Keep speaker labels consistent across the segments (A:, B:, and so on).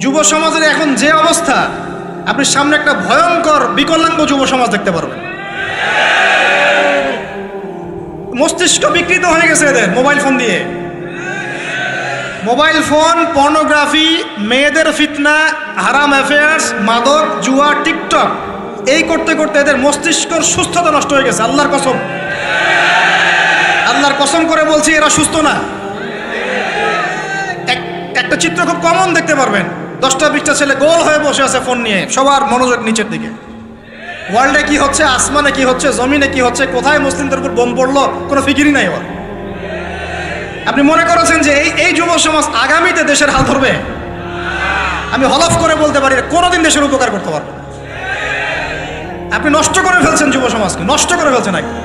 A: যুব সমাজের এখন যে অবস্থা, আপনি সামনে একটা ভয়ঙ্কর বিকলাঙ্গ যুব সমাজ দেখতে পারবেন। মস্তিষ্ক বিকৃত হয়ে গেছে এদের মোবাইল ফোন দিয়ে। মোবাইল ফোন, পর্নোগ্রাফি, মেয়েদের ফিতনা, হারাম অ্যাফেয়ার্স, মাদক, জুয়া, টিকটক, এই করতে করতে এদের মস্তিষ্কর সুস্থতা নষ্ট হয়ে গেছে। আল্লাহর কসম, আল্লাহর কসম করে বলছি, এরা সুস্থ না। একটা চিত্র খুব কমন দেখতে পারবেন, 10টা-20টা ছেলে গোল হয়ে বসে আছে ফোন নিয়ে, সবার মনোযোগ নিচের দিকে। ওয়ার্ল্ডে কি হচ্ছে, আসমানে কি হচ্ছে, জমিনে কি হচ্ছে, কোথায় মুসলিমদের উপর বোম পড়লো, কোনো ফিকিরই নাই ওর। আপনি মনে করেছেন যে এই যুব সমাজ আগামীতে দেশের হাল ধরবে? আমি হলফ করে বলতে পারি কোনোদিন দেশের উপকার করতে পারবে না। আপনি নষ্ট করে ফেলছেন যুব সমাজকে, নষ্ট করে ফেলছেন একদম।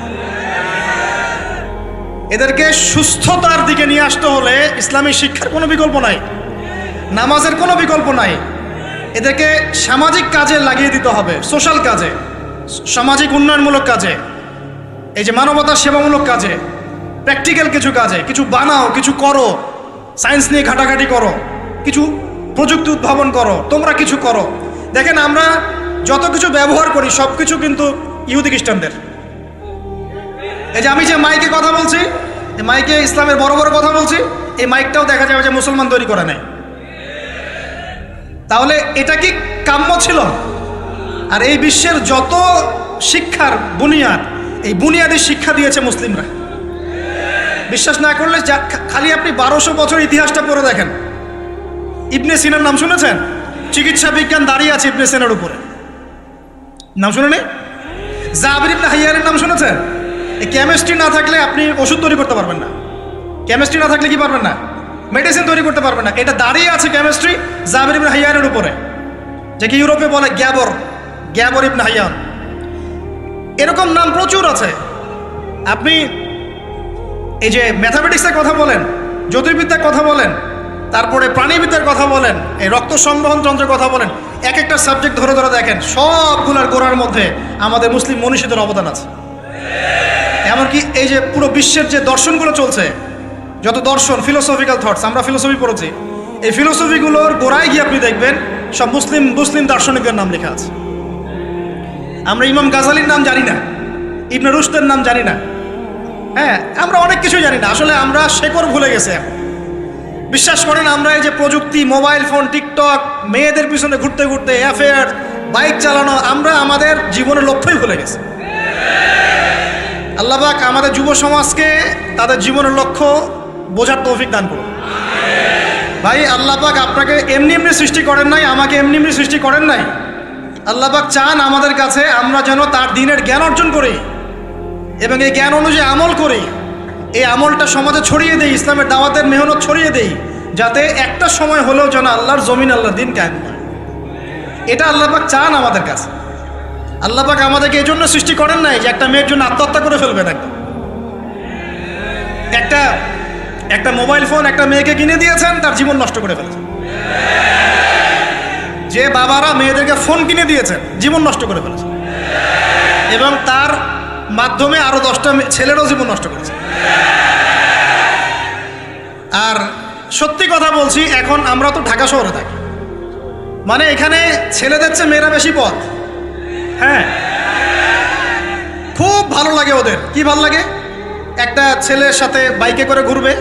A: এদেরকে সুস্থতার দিকে নিয়ে আসতে হলে ইসলামী শিক্ষার কোনো বিকল্প নাই, নামাজের কোনো বিকল্প নাই। এদেরকে সামাজিক কাজে লাগিয়ে দিতে হবে, সোশ্যাল কাজে, সামাজিক উন্নয়নমূলক কাজে, এই যে মানবতার সেবামূলক কাজে, প্র্যাকটিক্যাল কিছু কাজে। কিছু বানাও, কিছু করো, সায়েন্স নিয়ে ঘাটাঘাটি করো, কিছু প্রযুক্তি উদ্ভাবন করো, তোমরা কিছু করো। দেখেন, আমরা যত কিছু ব্যবহার করি সব কিছু কিন্তু ইহুদি খ্রিস্টানদের। এই যে আমি যে মাইকে কথা বলছি, এই মাইকে ইসলামের বড় বড় কথা বলছি, এই মাইকটাও দেখা যাবে যে মুসলমান তৈরি করে নেয়। তাহলে এটা কি কাম্য ছিল? আর এই বিশ্বের যত শিক্ষার বুনিয়াদ, এই বুনিয়াদি শিক্ষা দিয়েছে মুসলিমরা। বিশ্বাস না করলে খালি আপনি 1200 বছর ইতিহাসটা পড়ে দেখেন। ইবনে সিনার নাম শুনেছেন? চিকিৎসা বিজ্ঞান দাঁড়িয়ে আছে ইবনে সিনার উপরে, নাম শুনেনি? জাবির ইবনে হাইয়ানের নাম শুনেছেন? এই কেমিস্ট্রি না থাকলে আপনি ওষুধ তৈরি করতে পারবেন না। কেমিস্ট্রি না থাকলে কি পারবেন না? মেডিসিন তৈরি করতে পারবেন না। এটা দাঁড়িয়ে আছে কেমিস্ট্রি জাবির ইবনে হাইয়ানের উপরে, যাকে ইউরোপে বলে গ্যাবর ইবনে হাইয়ান। এরকম নাম প্রচুর আছে। আপনি এই যে ম্যাথামেটিক্সের কথা বলেন, জ্যোতির্বিদ্যার কথা বলেন, তারপরে প্রাণীবিদ্যার কথা বলেন, এই রক্ত সংবহন যন্ত্রের কথা বলেন, এক একটা সাবজেক্ট ধরে ধরে দেখেন, সবগুলোর গোড়ার মধ্যে আমাদের মুসলিম মনীষীদের অবদান আছে। এমনকি এই যে পুরো বিশ্বের যে দর্শনগুলো চলছে, যত দর্শন, ফিলোসফিক্যাল থটস, আমরা ফিলোসফি পড়েছি, এই ফিলোসফিগুলোর গোড়ায় গিয়ে আপনি দেখবেন সব মুসলিম দার্শনিকদের নাম লেখা আছে। আমরা ইমাম গাজালির নাম জানি না, ইবনে রুশদের নাম জানি না, হ্যাঁ, আমরা অনেক কিছু জানি না। আসলে আমরা শেকড় ভুলে গেছি এখন। বিশ্বাস করেন, আমরা এই যে প্রযুক্তি, মোবাইল ফোন, টিকটক, মেয়েদের পিছনে ঘুরতে ঘুরতে, অ্যাফেয়ার, বাইক চালানো, আমরা আমাদের জীবনের লক্ষ্যই ভুলে গেছি। আল্লাহ পাক আমাদের যুব সমাজকে তাদের জীবনের লক্ষ্য বোঝার তৌফিক দান করুন। ভাই, আল্লাহ পাক আপনাকে এমনি এমনি সৃষ্টি করেন নাই, আমাকে এমনি এমনি সৃষ্টি করেন নাই। আল্লাহ পাক চান আমাদের কাছে আমরা যেন তার দ্বীনের জ্ঞান অর্জন করি এবং এই জ্ঞান অনুযায়ী আমল করি। এই আমলটা সমাজে ছড়িয়ে দেই, ইসলামের দাওয়াতের মেহনত ছড়িয়ে দেই, যাতে একটা সময় হলেও যেন আল্লাহর জমিন, আল্লাহর দ্বীন কায়েম হয়। এটা আল্লাহ পাক চান আমাদের কাছে। আল্লাহ পাক আমাদেরকে এই জন্য সৃষ্টি করেন নাই যে একটা মেয়ের জন্য আত্মহত্যা করে ফেলবেন। একটা মোবাইল ফোন একটা মেয়েকে কিনে দিয়েছেন, তার জীবন নষ্ট করে ফেলেছেন। যে বাবারা মেয়েদেরকে ফোন কিনে দিয়েছেন, জীবন নষ্ট করে ফেলেছেন এবং তার মাধ্যমে আরো 10টা ছেলেরও জীবন নষ্ট করেছে। আর সত্যি কথা বলছি, এখন আমরা তো ঢাকা শহরে থাকি, মানে এখানে ছেলেদের চেয়ে মেয়েরা বেশি পথ। হ্যাঁ, খুব ভালো লাগে ওদের। কি ভালো লাগে? একটা ছেলের সাথে বাইকে করে ঘুরবে,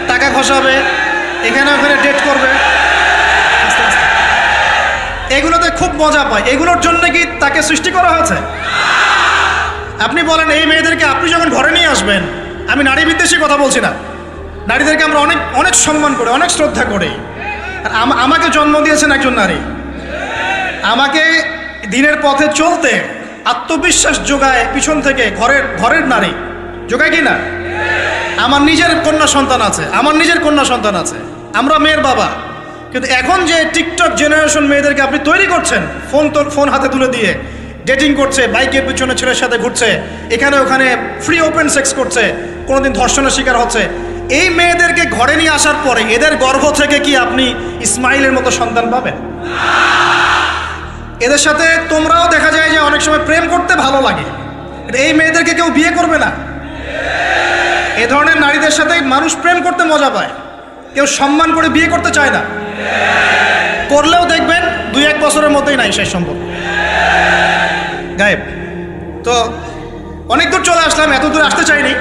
A: টাকা খসাবে, এখানে ওখানে ডেট করবে, এগুলোতে খুব মজা পায়। এগুলোর জন্য কি তাকে সৃষ্টি করা হয়েছে? আপনি বলেন, এই মেয়েদেরকে আপনি যখন ঘরে নিয়ে আসবেন, আমি নারী বিদ্বেষী কথা বলছি না, নারীদেরকে আমরা অনেক অনেক সম্মান করি, অনেক শ্রদ্ধা করি। আর আমাকে জন্ম দিয়েছেন একজন নারী, আমাকে দিনের পথে চলতে আত্মবিশ্বাস যোগায় পিছন থেকে, ঘরের নারী যোগায় কি না? আমার নিজের কন্যা সন্তান আছে, আমরা মেয়ের বাবা। কিন্তু এখন যে টিকটক জেনারেশন মেয়েদেরকে আপনি তৈরি করছেন, ফোন হাতে তুলে দিয়ে ডেটিং করছে, বাইকের পিছনে ছেলের সাথে ঘুরছে, এখানে ওখানে ফ্রি ওপেন সেক্স করছে, কোনোদিন ধর্ষণের শিকার হচ্ছে, এই মেয়েদেরকে ঘরে নিয়ে আসার পরে এদের গর্ভ থেকে কি আপনি ইসমাইলের মতো সন্তান পাবেন? এদের সাথে তোমরাও দেখা যায় যে অনেক সময় প্রেম করতে ভালো লাগে, এই মেয়েদেরকে কেউ বিয়ে করবে না। এ ধরনের নারীদের সাথে মানুষ প্রেম করতে মজা পায়, কেউ সম্মান করে বিয়ে করতে চায় না। করলেও দেখবেন 2-1 বছরের মধ্যেই নাই শেষ সম্পর্ক, গায়েব। তো অনেক দূর চলে আসলাম, এত দূর আসতে চাইনি,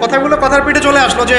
A: কথাগুলো কথার পিঠে চলে আসলো যে